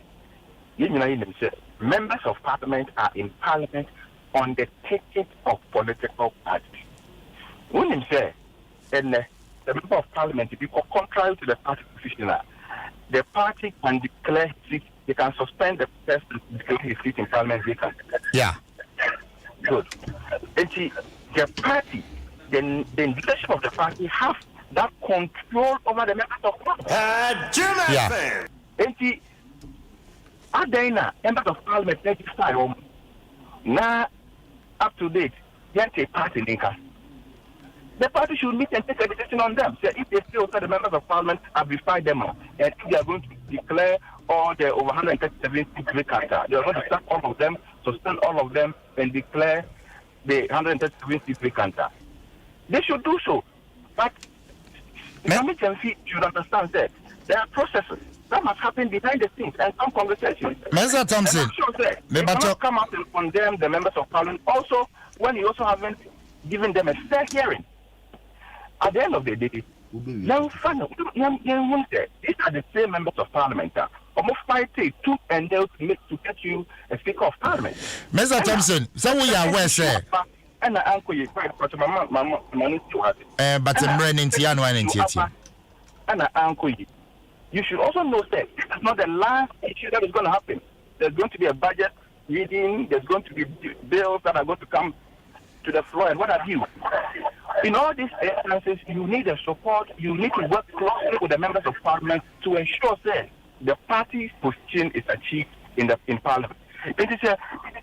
Members of parliament are in parliament on the ticket of political parties. When you say, and the member of parliament, if you go contrary to the party position, the party can declare his seat. They can suspend the person to declare his seat in parliament. They can. Yeah. Good. And see, the party, the leadership of the party have that control over the members of parliament. Yeah. And see, Adena, members of parliament, now up to date, they party linker. The party should meet and take a decision on them. So if they feel that the members of parliament have defied them, and if they are going to declare all the over 137 seats vacant, they are going to sack all of them, suspend all of them, and declare the 137 seats vacant. They should do so. But Islamic Jamfi should understand that there are processes that must happen behind the scenes and some conversations. Mr. Thompson, they cannot come out and condemn the members of parliament. Also, when you also haven't given them a fair hearing. At the end of the day, these are the same members of parliament that almost fight tooth and nail to get you a Speaker of Parliament. Mr. Thompson, so we are aware, sir. And I uncle you but I'm running to and I uncle you should also know that this is not the last issue that is going to happen. There's going to be a budget reading, there's going to be bills that are going to come to the floor, and what have you. In all these instances, you need a support, you need to work closely with the members of parliament to ensure that the party's position is achieved in parliament. It is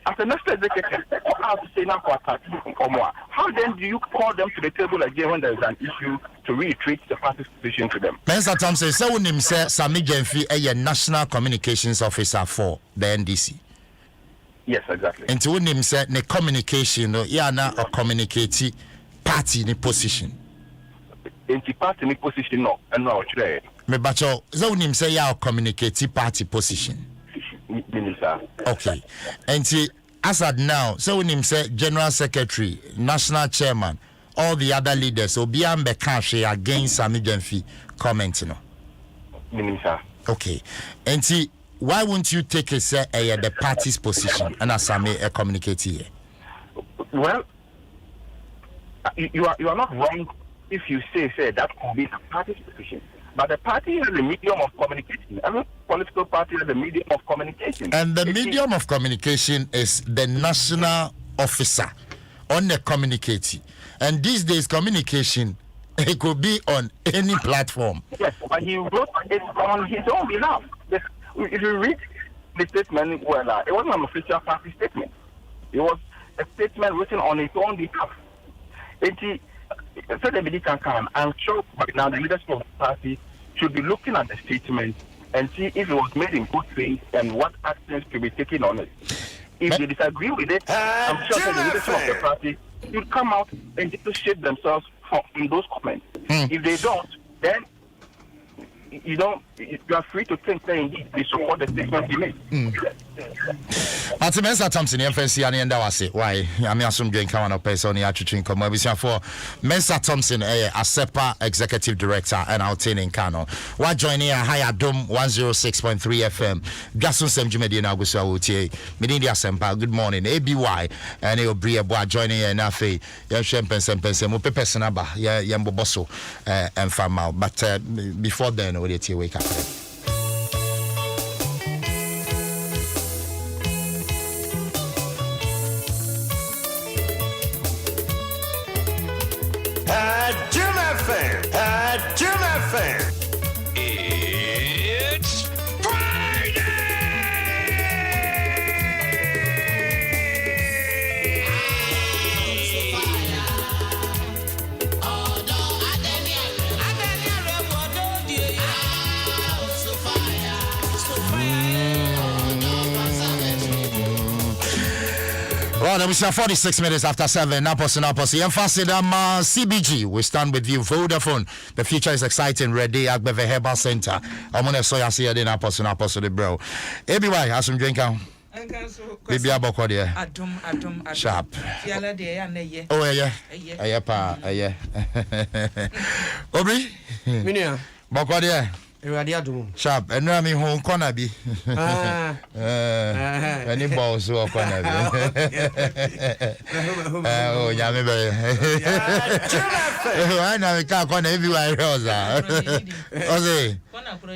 as a national executive, how to say now for a party or more. How then do you call them to the table again when there is an issue to retreat the party's position to them? Mr. Thompson, so when him say Sami Jenfi a national communications officer for the NDC. Yes, exactly. And to when him say the communication, na or communicate party in position. In the party in position, no, and no, today. Me bacho, so when him say ya communicate party position. Minister. Okay. And see, as at now, so when him say General Secretary, National Chairman, all the other leaders, will be against Sami Jenfi commenting. Minister. Okay. And see, why won't you take the party's position and as a communicate here? Well, you are not wrong if you say that could be the party's position. But the party has a medium of communication. Every political party has a medium of communication. And the medium of communication is the national officer on the communicating. And these days, communication, it could be on any platform. Yes, but he wrote it on his own behalf. If you read the statement well. It wasn't an official party statement. It was a statement written on its own behalf. So the media can. I'm sure by now the leadership of the party should be looking at the statement and see if it was made in good faith and what actions to be taken on it. If they disagree with it, I'm sure that the leadership of the party should come out and dissociate themselves from those comments. If they don't, then you are free to think that indeed they support the statement you made. Ati Mensa Thompson, FNC and Enda Wase. Why? I'm assume doing come on a person here to drink. For Mensa Thompson, a SEPA executive director and outing in Kano. Why joining a high Adom 106.3 FM? Dwaso Nsem Jumedi na Gusa Utie. Media Sempa. Good morning. ABY and Eobria Boa joining a Nafe. Ya Shempen Mo Pepe Senaba. Ya Yamboboso and Famal. But before then, we did wake up. Adom FM. It's Friday. Well, we are 46 minutes after 7. Napos. Emphasis CBG. We stand with you. Vodafone. The future is exciting. Ready. Agbeve Herbal Center. I'm gonna say I see it in Napos the bro. ABY has some drink out. Baby aboko there. Adom. Sharp. Fiala de ya na ye. Oh yeah. Yeah pa. Yeah. Obri. Minia. Boko there. Adom. Sharp. And now me home corner bi. Any balls so corner bi. Oh, yeah, me be. I know we can't corner everywhere else. Okay.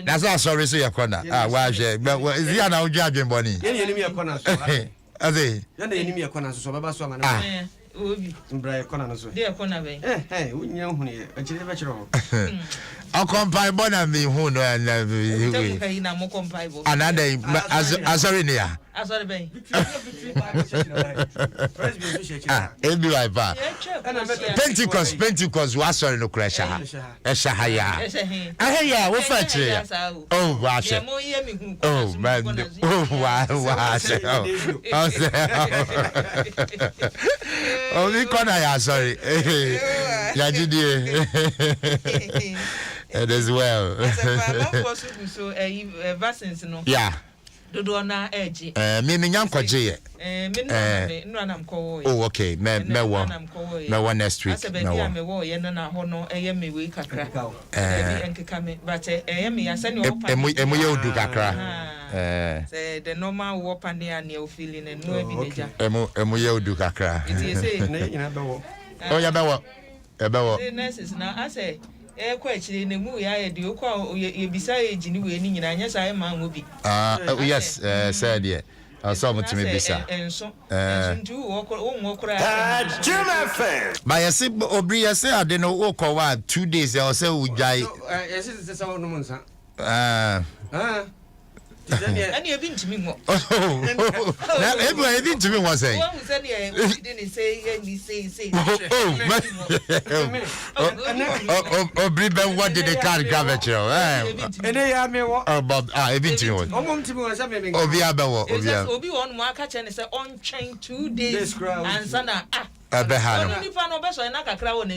That's all sorry so your corner. Why she? But is here now judging money? Any enemy corner so. Okay. Yan the enemy corner so baba so man. Obi. Mbra corner so. Dey corner be. Unya hu ne. Achire be chiro. I'll compile bona me who no and another azori near. Azori be. Pentecost was sorry no crash. Eshahaya. Ahaya, what fetch here? Oh, wash it. Oh, man. Oh, wash it. Oh, we can't. Sorry. It is well. Yeah. Dodo na edge. Me nyam kwaje. Oh, okay. Me next week. Me wo ye na ho no eye me we kakra. Enkeka me but me asa ne opa. Emu ye odu kakra. Say the normal wo pande an you feeling and no be neja. Emu ye odu kakra. It say Oh, ya bewo. The nurses now I say kwachiri ne mu ya ye de okwa ye bisa age ni we ni nyina anya sa ma obi. Yes, said yeah. I saw me to me bisa. Enso ntu wo kora. Adom FM. But you see Obri you say I don't know wo ko wa 2 days I say ujai. Yes it is no monsa. And you been to me more. Now everyone been to me was saying. One said we didn't say say. Obri ben what did the car gravity? And they are me what? Oh Bob even to you. Obi abewo Obi one more catch and say on chain 2 days and sana Abehano. Only fan of so na kakra woni.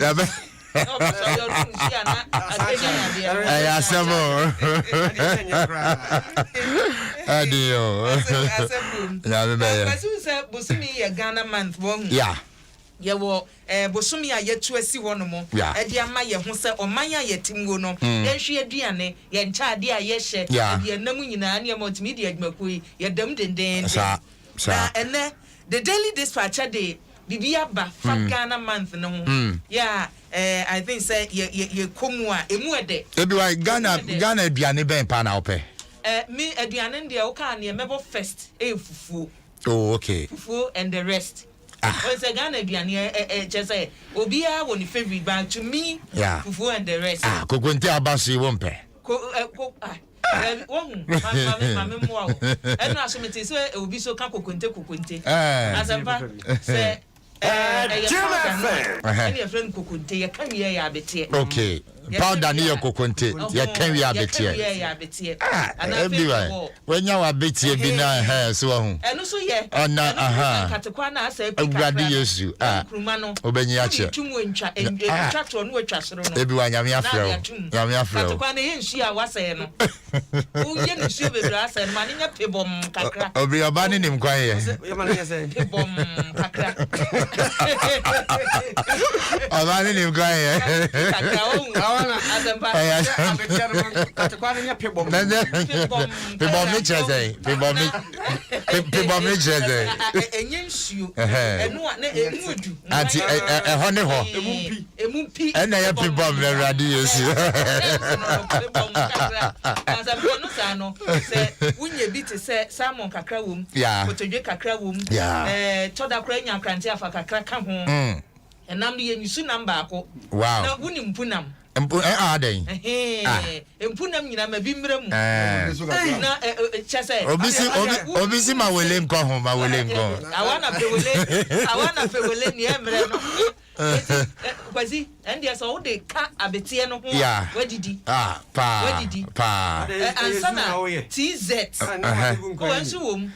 Ghana month yeah. Ye wo bosumi a yetu asi wono mo e dia ma ye ho se omanya yetimwo no ye hwe aduane ye nchaade a ye hye ye nam nyina ne multimedia adwumakoi ye dam denden sa ene the daily dispatcher day bibia ba fa Ghana month no yeah I think say ye komu a emu ede ebi wa Ghana aduane ben pa na ope me aduane nde o ka ne mebo first fufu oh okay fufu and the rest when say Ghana aduane just say obia woni favorite but to me fufu and the rest kokonti abansi wo mpe mame mo eno asomete se obi so ka kokonte asempa se any friend kokonte ye kan ye ya bete okay powder ni ye kokonte ye kan wi abete ana when you abete bi na so hu eno so ye ona katekwa na asa epi kakra yesu kruma no obenyi ache tumu entwa tractor no atwa soro no ebi wa nyame afrɛ katekwa na ye nsu a wasa no uye nsu bebre asa no mani nya pebom kakra obi oba ni nim kwan ye pebom kakra oba ni nim kwan ye kakra o azamba katekwa nya pebom ni cheze pebom ni cheze enye nsuo enu na enudu anti ho ne ho emumpi ena ya pebom na radi yesu azamba no sa no se wunye bi te se salmon kakra wom potodwe kakra wom toda kra nya krante afa kakra ka ho enam de yenyusu namba ako na wuni mpunam aden mpunam nyina ma bi mremu na chese obisi ma wele nko ho ma wele nko awana pewele ni emre no kwazi endia so de ka abetie no ho wadidi pa ansana TZ wansu wom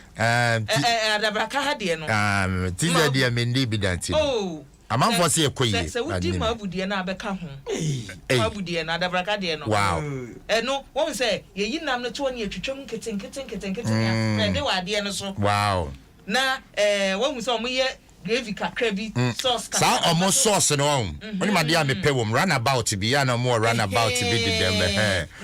adabraka ha de no TZ de mendi bidanti amanfo se ekoyi se wudi ma abudie na abeka ho abudie na adabraka de no wow no won se yeyi nam no to ne atwetwam keten na de wa de no so wow na won se omo ye gravy kakra bi sauce kakra sa omo sauce no oni ma dia me pe wom runabout bi ya na mo runabout bi de dem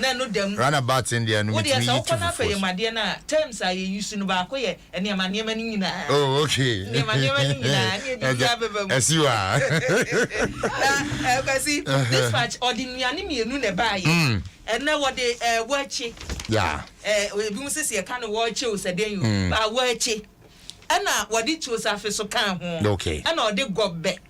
na no dem runabout in there no with me you to na fe ma de na terms are you use no ba ko ye eniama ni nyina oh okay eniama ni nyina ni bi abeba mu esiwa na kwasi dispatch ordinary mienu ne ba ye na wode wachi ebi mu sese ye kan wachi o seden you ba wachi ana wadi chuosafe so kan ho okay ana ode gobbe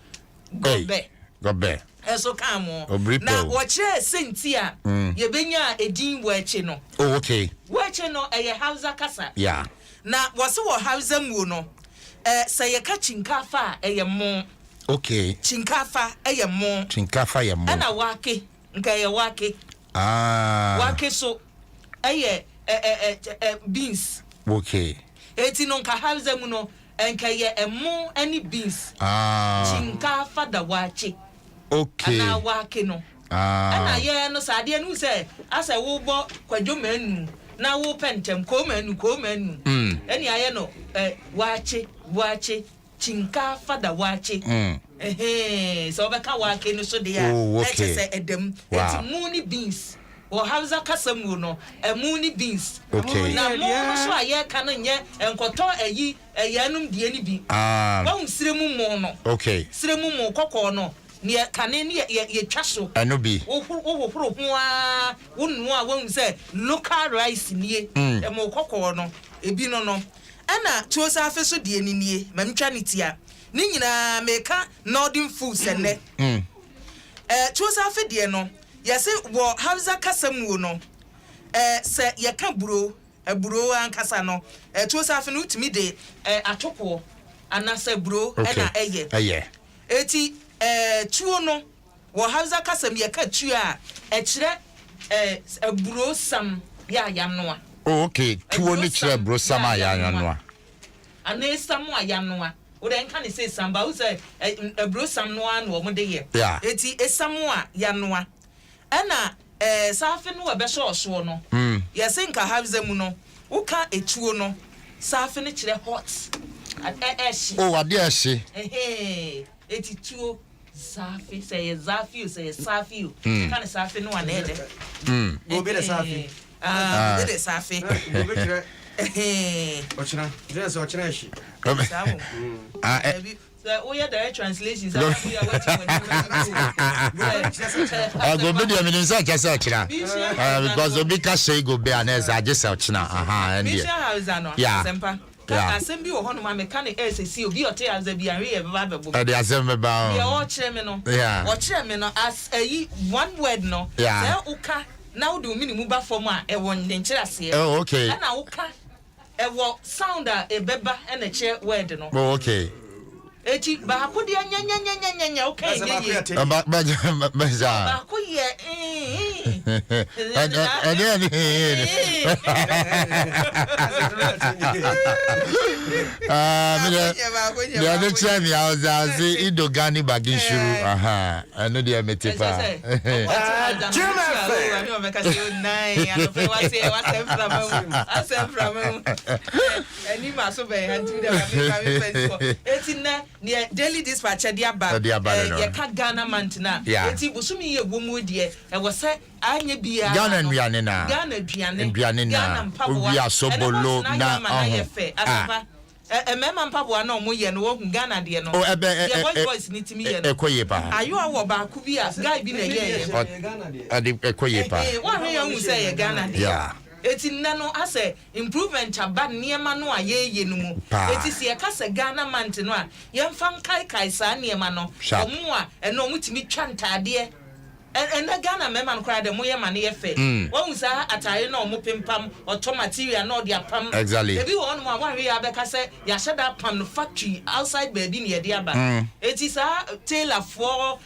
eso kan mo na wo kire senti a ye benya edin wachi no oh okay wachi no eye Hausa kasa na wo se wo Hausa mu no se ye ka chinkafa eye mo okay chinkafa eye mo ana wake nka ye wake wake so eye beans okay eti no nka Hausa mu no enka ye emu any beans chinkafa da wachi okay ana wake no ana ye no sade no se asa wo bo kwadwo manu na wo pentem ko manu eni aye no wachi chinkafa da wachi so be ka wake no so de ya eche se edem eti mu ni beans o Hausa kasamu no emu ni beans na mo so aye kan nye enkoto ayi eyanum die ni bi wa nsiremu mo no okay siremu mo kokko no ne kane ne ye twaso eno bi wo horo ho a wonu a won se local rice nie emo kokko no ebi no ana tuosa afi so die ni nie mamtwa ne tia ni nyina meka northern foods enne tuosa afi die no yesi wo Hausa kasamu no se ye ka buro ankasa no tuosa afi no utimi de atoko anasa buro na eye eti tuo no wo Hausa kasam ye ka tuo a kire buro sam ya noa okay tuo ni kire buro sam ya noa ana sam ya noa o den kan say samba o say buro sam noa no mo de ye eti esamu ya noa ana safi no be so no yesi nka Hausa mu no uka etuo no safi no kire hot eshi oh ade eshi eti tuo safi say safi kan safi no ana ede go be the safi de safi go be kire ochina dress ochina eshi so we are direct translations are we are watching go be the minister just ochina because obi ka say go be aneza just ochina and yeah sempa asem bi wo hono ma mechanic SC obi ote aza bi anwe ye baba bebo e dey asem me ba o kire me no o kire me no as one word no say uka now do minimum ba form a e won den kire ase oh okay na wo ka e wo sound a e beba e na che word no oh okay echi ba ko de nya okay ba ko ye ya de chani ya zazi idogani bagin shuru aha anu de metepa near daily dispatch dia ba ye ka Ghana mantina enti busumi ye womu de e wo se anye bia Ghana nduane na Ghana duane na obi asobolo na asapa mema mpaboa na omo ye no wo Ghana de no ye voice ni timi ye no ekoye pa ayo awo ba ku bi as guy bi na ye ade ekoye pa wa hwe ye hu se ye Ghana de eti nano ase improvement aba niema no ayeye no mu eti se ka se Ghana mant no a yemfa kai sa niema no omo a eno mutimi twa ntade na Ghana mema no kra de mo yema ne yefe won sa atare na omo pimpam auto material na odi apam ebi won mo a hwe ya be ka se ya sheda pam no factory outside baby ne ye de aba eti sa tailor for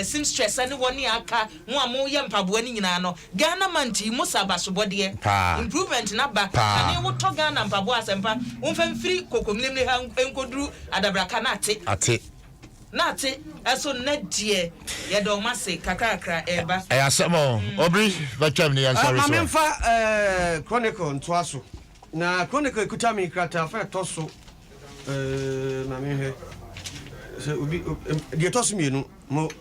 seamstress ne woni aka mo a mo ye mpaboa ni nyina no Ghana manti mo sabasobode improvement na ba ani wo to Ghana mpaboa asempa won fa mfiri kokominem ne ha enkoduru adabraka na ate nati eso nedie ye do mase kakakra eba asemo obri bacham ni answer so mamemfa chronicle ntoaso na chronicle kutami krata fa toso mamemhe so obi die toso mienu mo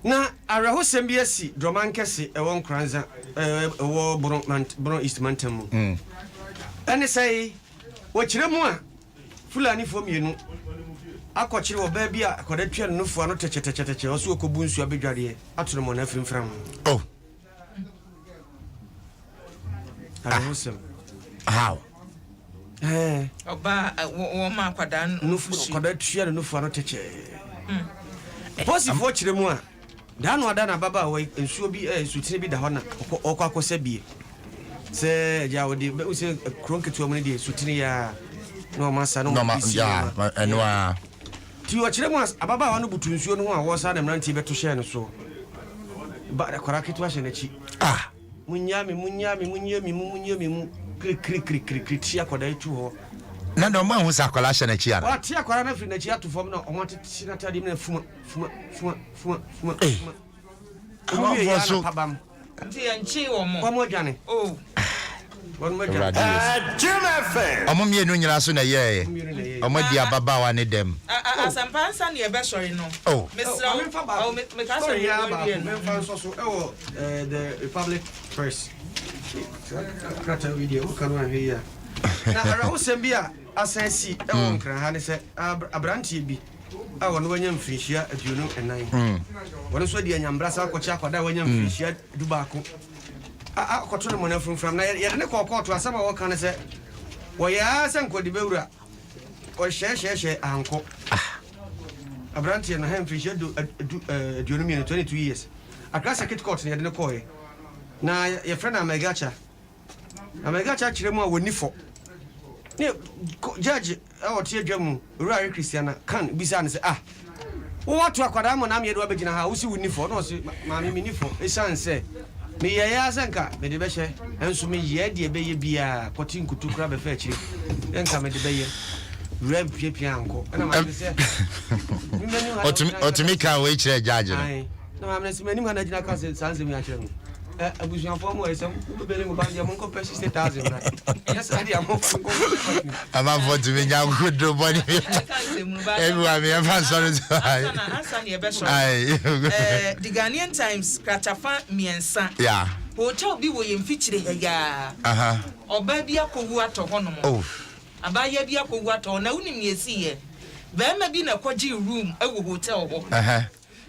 na araho sembi asi droman kese e won kranza wo bron east mantam mu ene sai wo kiremu a fulani fo mienu akochire oba bia akoda twa no fu ano techetecheteche oso okobu nsu abedwade atono mo na frimfram oh awesome how oba wo ma kwada no fu akoda twa no fu ano teche posi fo chire mu a da no ada na baba wo nsu obi sutine bi da ho na okwakosa bie se ja wodi be se kronketu mo ne die sutine ya no masa no ya enwa ti o kire mu ababa wa no butu nsuo no ho a wo sa na mranti beto hye no so ba da kwara ketu ahye na chi munyami mu kri ti akoda etu ho na ndo mo hu sa kwala ahye na chi ara wa ti akwara na firi na chi atufom na o mate ti na tadi na fuma o so ti anchi wo mo kwa mo dwane oh Jim FM. Omo mienu nyina so na ye. Omo di ababa wa ne dem. Asampa ansa ne be sorry no. Oh. Mesra me ka sorry ya ba. Me fan so the Republic Press. Kata video kanu ahwe ya. Na araho sembia asensi e won kran ha ne se abrantie bi a wono wanya mfinhia aduonu enan. Wono so di anyambrasa akwacha akwada wanya mfinhia dubako. Akoto mo na from na ye ne kokoto asaba wo kan se wo ya san ko di bewura o hye anko abrantie na hem fish do duonu mi 22 years akrasa kit court ne de ne koye na ye friend Amegacha kire mu a woni fo ne judge o tie dwamu Ruari Christiana kan bisa ne se wo watu akwada mo na me do abegina ha wo si woni fo no se ma me ni fo e san se me ya sanka me de behye enso me ye de beye bia kotin kutukura be fa akire enka me de beye rep pia anko na ma de se otumi ka we kire judge no na ma me se mani ma na jina ka se sanse mi akire no abusuan fo mo esem wo be le mo ba dia mo ko pay 60,000 na yes I dia mo ko ama vote me nya good body everyone me fan sorry ansa ne be sorry the Ghanaian Times kratafa miensa yeah hotel bi wo yemfikyire ya oba bi akowu ato honom abaya bi akowu ato na unim yesi ye ba ma bi na kwaji room ewo hotel ho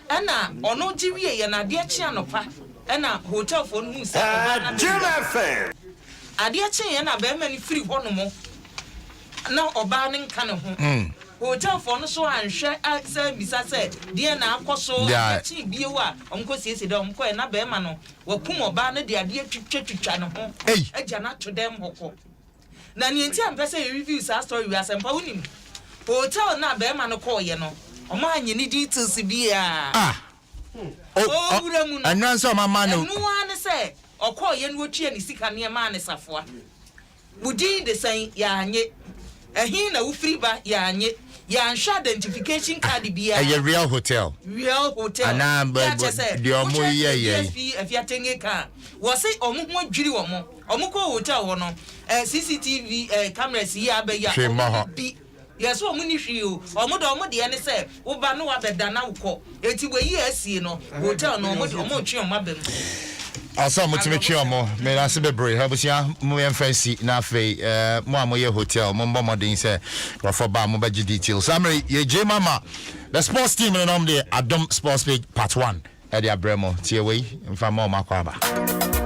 ana ono jiwie ye na de chi anopa ana hotel for no say Jim FM ade chi ye na ba ma ni free honom na oba ne nka ne ho hotel for no so and share say bisa say dear na akoso chi biewu a omko siesie de omko na be ma no wakum oba na de ade twetwa no ho agya na to dem hoko na ni enti am pese review sa story we asempa unim hotel na be ma no call ye no omo anyi ni details bia anwan so mama no no ane say okọ ye no tue ni sika ne ma ne safoa budi de san ya anye ehin na ufiri ba ya anye ya nsha identification card bia a real hotel ana de omo ye afiatenge ka wo say omo ho adwiri wo mo omo ko hotel wo no CCTV cameras yi abeya bi yes omo ni hwi o omo de ne say wo ba no wa beda na wo eti we yi asie no hotel no omo twe omo abem also motimetwe omo me na se bebre habusia mo yem fancy na afei mo amoye hotel mo mbomodin se rofo ba mo baji details summary ye je mama the sports team no nom de Adom Sports Page Part 1 e dia bremo tie we mfa mo makwa ba